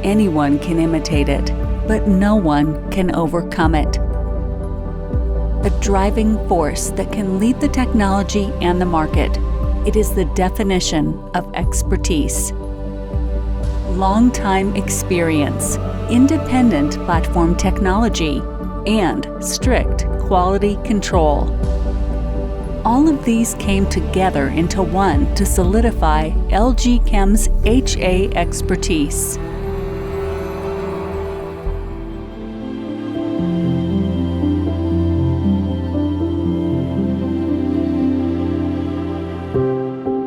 anyone can imitate it, but no one can overcome it. A driving force that can lead the technology and the market. It is the definition of expertise. Long-time experience, independent platform technology, and strict quality control. All of these came together into one to solidify LG Chem's HA expertise.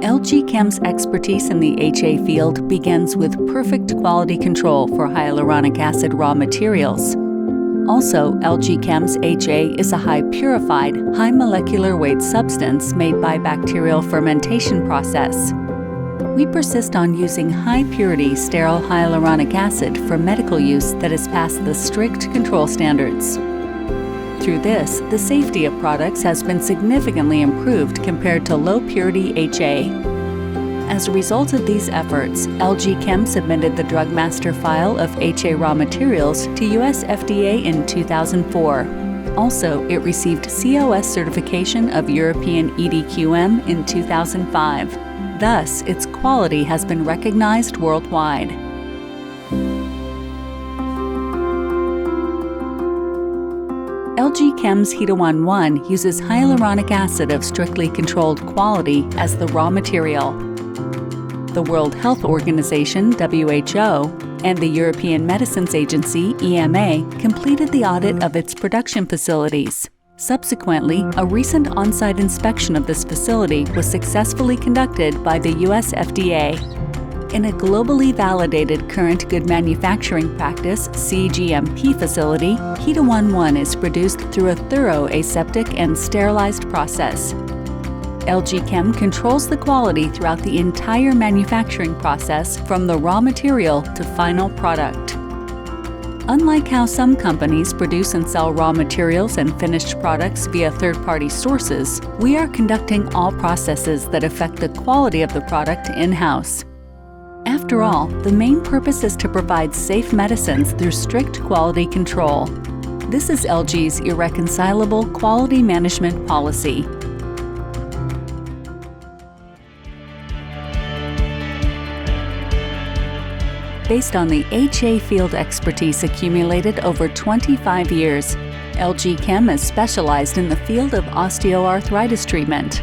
LG Chem's expertise in the HA field begins with perfect quality control for hyaluronic acid raw materials. Also, LG Chem's HA is a high-purified, high molecular substance made by bacterial fermentation process. We persist on using high-purity sterile hyaluronic acid for medical use that has passed the strict control standards. Through this, the safety of products has been significantly improved compared to low-purity HA. As a result of these efforts, LG Chem submitted the Drug Master File of HA raw materials to US FDA in 2004. Also, it received COS certification of European EDQM in 2005. Thus, its quality has been recognized worldwide. LG Chem's Hyruan 1 uses hyaluronic acid of strictly controlled quality as the raw material. The World Health Organization, WHO, and the European Medicines Agency, EMA, completed the audit of its production facilities. Subsequently, a recent on-site inspection of this facility was successfully conducted by the US FDA. In a globally validated Current Good Manufacturing Practice (CGMP) facility, Hyruan 1 is produced through a thorough aseptic and sterilized process. LG Chem controls the quality throughout the entire manufacturing process from the raw material to final product. Unlike how some companies produce and sell raw materials and finished products via third-party sources, we are conducting all processes that affect the quality of the product in-house. After all, the main purpose is to provide safe medicines through strict quality control. This is LG's irreconcilable quality management policy. Based on the HA field expertise accumulated over 25 years, LG Chem is specialized in the field of osteoarthritis treatment.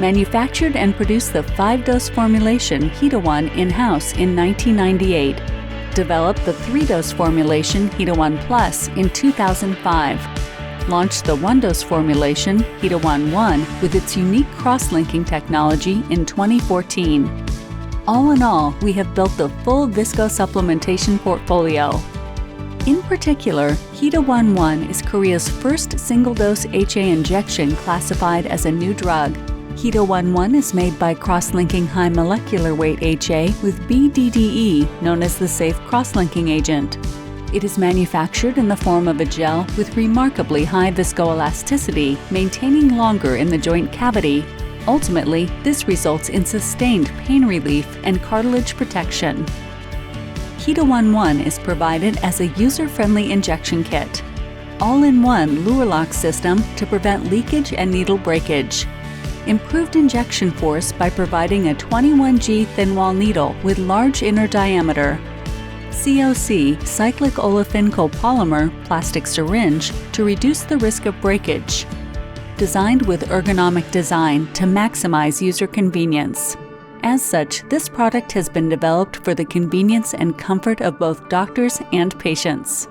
Manufactured and produced the 5-dose formulation Hyruan in-house in 1998. Developed the 3-dose formulation Hyruan Plus in 2005. Launched the 1-dose formulation Hyruan 1 with its unique cross-linking technology in 2014. All in all, we have built the full visco-supplementation portfolio. In particular, Hyruan 1 is Korea's first single-dose HA injection classified as a new drug. Hyruan 1 is made by cross-linking high molecular weight HA with BDDE, known as the safe cross-linking agent. It is manufactured in the form of a gel with remarkably high viscoelasticity, maintaining longer in the joint cavity. Ultimately, this results in sustained pain relief and cartilage protection. Hyruan 1 is provided as a user-friendly injection kit. All-in-one Luer lock system to prevent leakage and needle breakage. Improved injection force by providing a 21G thin wall needle with large inner diameter. COC, cyclic olefin copolymer plastic syringe to reduce the risk of breakage. Designed with ergonomic design to maximize user convenience. As such, this product has been developed for the convenience and comfort of both doctors and patients.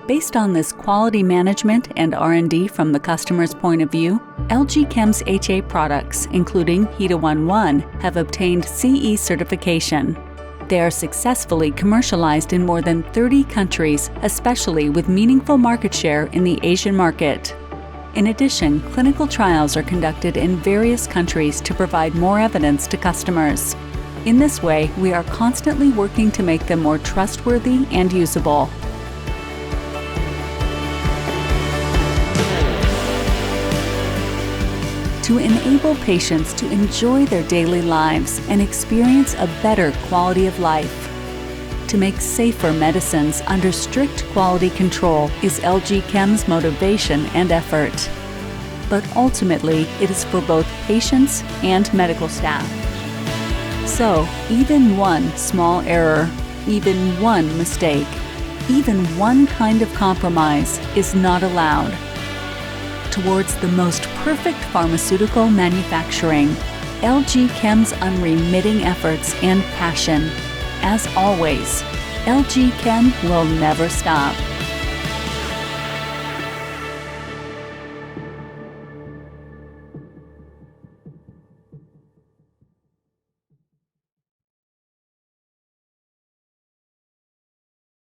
Based on this quality management and R&D from the customer's point of view, LG Chem's HA products, including Hyruan 1, have obtained CE certification. They are successfully commercialized in more than 30 countries, especially with meaningful market share in the Asian market. In addition, clinical trials are conducted in various countries to provide more evidence to customers. In this way, we are constantly working to make them more trustworthy and usable. To enable patients to enjoy their daily lives and experience a better quality of life. To make safer medicines under strict quality control is LG Chem's motivation and effort. But ultimately, it is for both patients and medical staff. So, even one small error, even one mistake, even one kind of compromise is not allowed. Towards the most perfect pharmaceutical manufacturing, LG Chem's unremitting efforts and passion. As always, LG Chem will never stop.